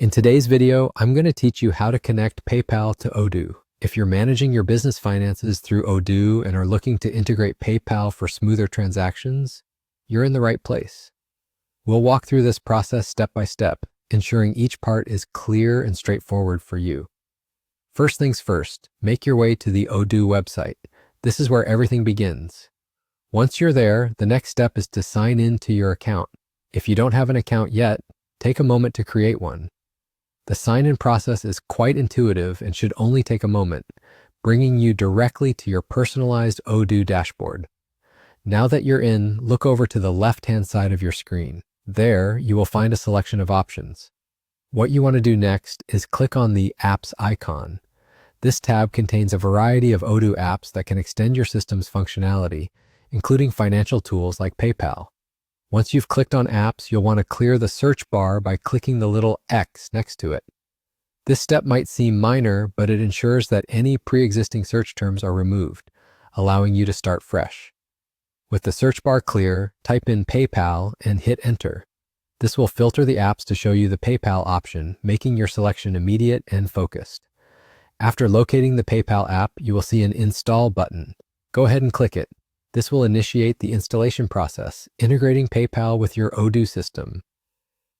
In today's video, I'm going to teach you how to connect PayPal to Odoo. If you're managing your business finances through Odoo and are looking to integrate PayPal for smoother transactions, you're in the right place. We'll walk through this process step by step, ensuring each part is clear and straightforward for you. First things first, make your way to the Odoo website. This is where everything begins. Once you're there, the next step is to sign in to your account. If you don't have an account yet, take a moment to create one. The sign-in process is quite intuitive and should only take a moment, bringing you directly to your personalized Odoo dashboard. Now that you're in, look over to the left-hand side of your screen. There, you will find a selection of options. What you want to do next is click on the Apps icon. This tab contains a variety of Odoo apps that can extend your system's functionality, including financial tools like PayPal. Once you've clicked on apps, you'll want to clear the search bar by clicking the little X next to it. This step might seem minor, but it ensures that any pre-existing search terms are removed, allowing you to start fresh. With the search bar clear, type in PayPal and hit enter. This will filter the apps to show you the PayPal option, making your selection immediate and focused. After locating the PayPal app, you will see an Install button. Go ahead and click it. This will initiate the installation process, integrating PayPal with your Odoo system.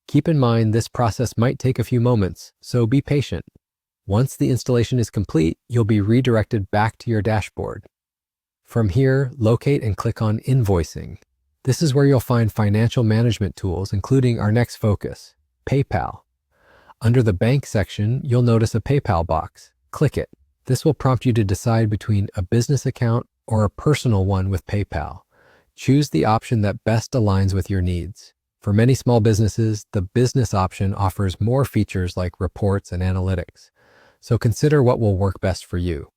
Keep in mind this process might take a few moments, so be patient. Once the installation is complete, you'll be redirected back to your dashboard. From here, locate and click on Invoicing. This is where you'll find financial management tools, including our next focus, PayPal. Under the Bank section, you'll notice a PayPal box. Click it. This will prompt you to decide between a business account or a personal one with PayPal. Choose the option that best aligns with your needs. For many small businesses, the business option offers more features like reports and analytics, so consider what will work best for you.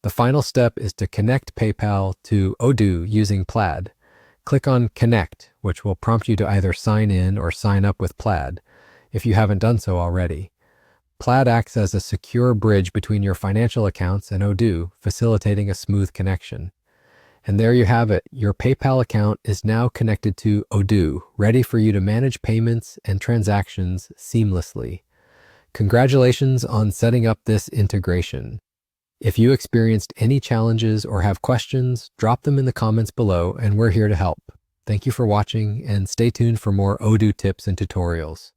The final step is to connect PayPal to Odoo using Plaid. Click on Connect, which will prompt you to either sign in or sign up with Plaid, if you haven't done so already. Plaid acts as a secure bridge between your financial accounts and Odoo, facilitating a smooth connection. And there you have it. Your PayPal account is now connected to Odoo, ready for you to manage payments and transactions seamlessly. Congratulations on setting up this integration. If you experienced any challenges or have questions, drop them in the comments below and we're here to help. Thank you for watching and stay tuned for more Odoo tips and tutorials.